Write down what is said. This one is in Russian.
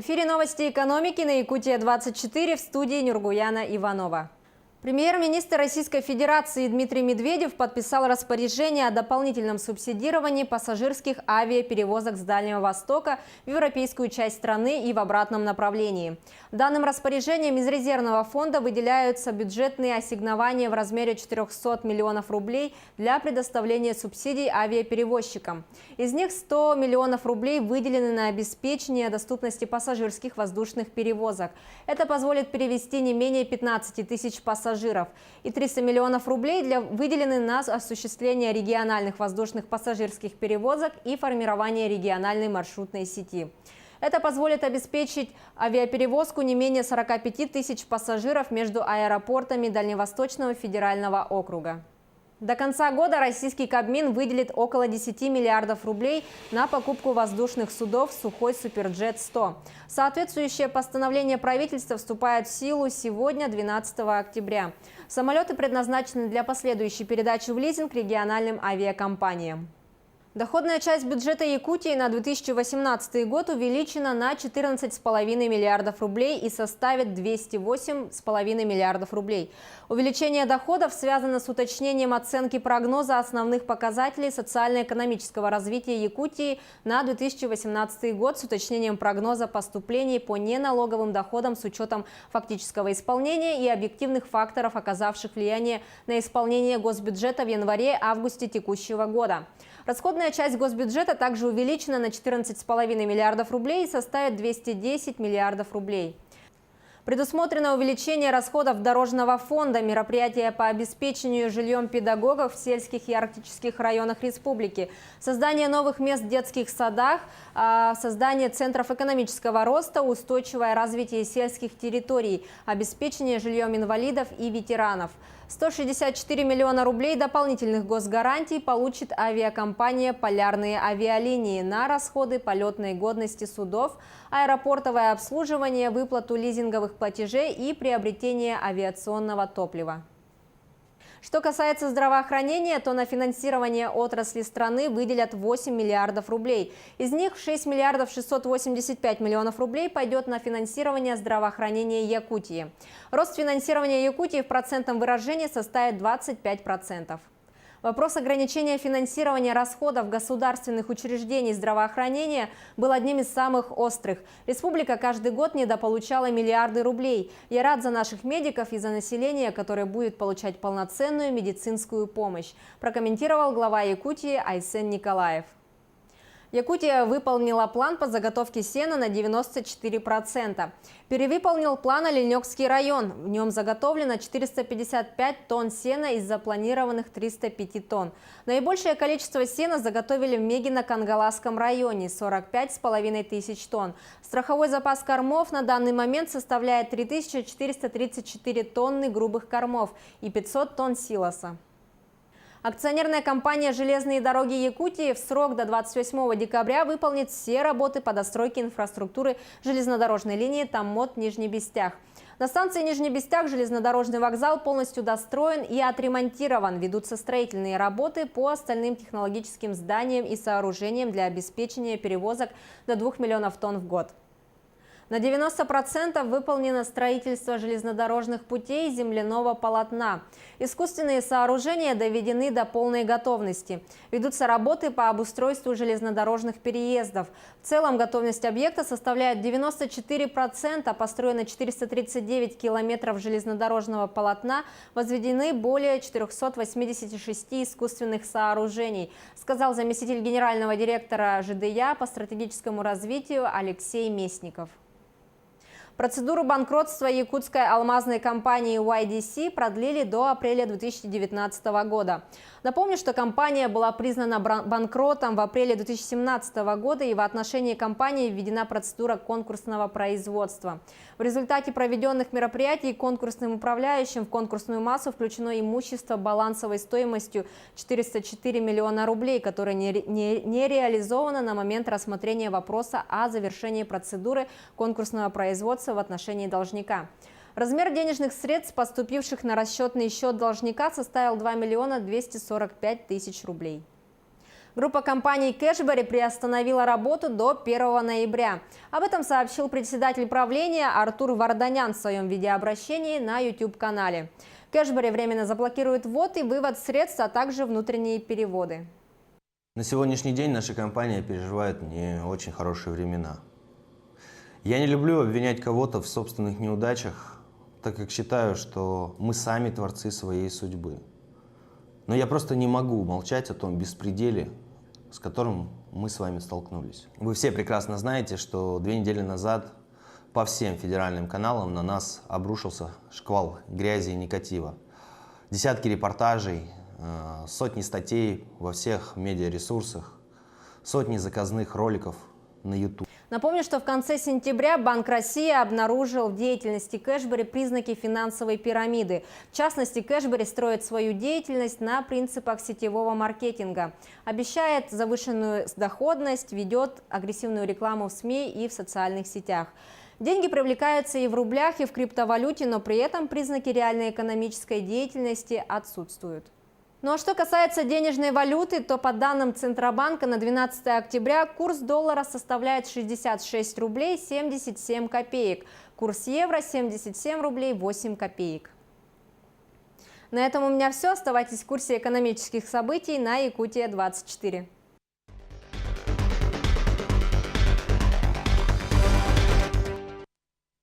эфире новости экономики на Якутия-24, в студии Нургуяна Иванова. Премьер-министр Российской Федерации Дмитрий Медведев подписал распоряжение о дополнительном субсидировании пассажирских авиаперевозок с Дальнего Востока в европейскую часть страны и в обратном направлении. Данным распоряжением из резервного фонда выделяются бюджетные ассигнования в размере 400 миллионов рублей для предоставления субсидий авиаперевозчикам. Из них 100 миллионов рублей выделены на обеспечение доступности пассажирских воздушных перевозок. Это позволит перевести не менее 15 тысяч пассажиров. И 300 миллионов рублей выделены на осуществление региональных воздушных пассажирских перевозок и формирование региональной маршрутной сети. Это позволит обеспечить авиаперевозку не менее 45 тысяч пассажиров между аэропортами Дальневосточного федерального округа. До конца года российский Кабмин выделит около 10 миллиардов рублей на покупку воздушных судов «Сухой Суперджет-100». Соответствующее постановление правительства вступает в силу сегодня, 12 октября. Самолеты предназначены для последующей передачи в лизинг региональным авиакомпаниям. Доходная часть бюджета Якутии на 2018 год увеличена на 14,5 миллиардов рублей и составит 208,5 миллиардов рублей. Увеличение доходов связано с уточнением оценки прогноза основных показателей социально-экономического развития Якутии на 2018 год с уточнением прогноза поступлений по неналоговым доходам с учетом фактического исполнения и объективных факторов, оказавших влияние на исполнение госбюджета в январе-августе текущего года. Расходная часть госбюджета также увеличена на 14,5 миллиардов рублей и составит 210 миллиардов рублей. Предусмотрено увеличение расходов дорожного фонда, мероприятия по обеспечению жильем педагогов в сельских и арктических районах республики, создание новых мест в детских садах, создание центров экономического роста, устойчивое развитие сельских территорий, обеспечение жильем инвалидов и ветеранов. 164 миллиона рублей дополнительных госгарантий получит авиакомпания «Полярные авиалинии» на расходы полетной годности судов, аэропортовое обслуживание, выплату лизинговых платежей и приобретение авиационного топлива. Что касается здравоохранения, то на финансирование отрасли страны выделят 8 миллиардов рублей. Из них 6 миллиардов 685 миллионов рублей пойдет на финансирование здравоохранения Якутии. Рост финансирования Якутии в процентном выражении составит 25%. Вопрос ограничения финансирования расходов государственных учреждений здравоохранения был одним из самых острых. Республика каждый год недополучала миллиарды рублей. Я рад за наших медиков и за население, которое будет получать полноценную медицинскую помощь, прокомментировал глава Якутии Айсен Николаев. Якутия выполнила план по заготовке сена на 94%. Перевыполнил план Оленёкский район. В нем заготовлено 455 тонн сена из запланированных 305 тонн. Наибольшее количество сена заготовили в Мегино-Кангаласском районе – 45,5 тысяч тонн. Страховой запас кормов на данный момент составляет 3434 тонны грубых кормов и 500 тонн силоса. Акционерная компания «Железные дороги Якутии» в срок до 28 декабря выполнит все работы по достройке инфраструктуры железнодорожной линии Томмот-Нижний Бестях. На станции Нижний Бестях железнодорожный вокзал полностью достроен и отремонтирован. Ведутся строительные работы по остальным технологическим зданиям и сооружениям для обеспечения перевозок до 2 миллионов тонн в год. На 90% выполнено строительство железнодорожных путей и земляного полотна. Искусственные сооружения доведены до полной готовности. Ведутся работы по обустройству железнодорожных переездов. В целом готовность объекта составляет 94%, построено 439 километров железнодорожного полотна, возведены более 486 искусственных сооружений, сказал заместитель генерального директора ЖДЯ по стратегическому развитию Алексей Местников. Процедуру банкротства якутской алмазной компании YDC продлили до апреля 2019 года. Напомню, что компания была признана банкротом в апреле 2017 года, и в отношении компании введена процедура конкурсного производства. В результате проведенных мероприятий конкурсным управляющим в конкурсную массу включено имущество балансовой стоимостью 404 миллиона рублей, которое не реализовано на момент рассмотрения вопроса о завершении процедуры конкурсного производства в отношении должника. Размер денежных средств, поступивших на расчетный счет должника, составил 2 миллиона 245 тысяч рублей. Группа компаний Кэшбэри приостановила работу до 1 ноября. Об этом сообщил председатель правления Артур Варданян в своем видеообращении на YouTube-канале. Кэшбэри временно заблокирует ввод и вывод средств, а также внутренние переводы. На сегодняшний день наша компания переживает не очень хорошие времена. Я не люблю обвинять кого-то в собственных неудачах, так как считаю, что мы сами творцы своей судьбы. Но я просто не могу молчать о том беспределе, с которым мы с вами столкнулись. Вы все прекрасно знаете, что 2 недели назад по всем федеральным каналам на нас обрушился шквал грязи и негатива. Десятки репортажей, сотни статей во всех медиаресурсах, сотни заказных роликов на YouTube. Напомню, что в конце сентября Банк России обнаружил в деятельности Кэшбэри признаки финансовой пирамиды. В частности, Кэшбэри строит свою деятельность на принципах сетевого маркетинга. Обещает завышенную доходность, ведет агрессивную рекламу в СМИ и в социальных сетях. Деньги привлекаются и в рублях, и в криптовалюте, но при этом признаки реальной экономической деятельности отсутствуют. Ну а что касается денежной валюты, то по данным Центробанка на 12 октября курс доллара составляет 66 рублей 77 копеек, курс евро 77 рублей 8 копеек. На этом у меня все. Оставайтесь в курсе экономических событий на Якутия 24.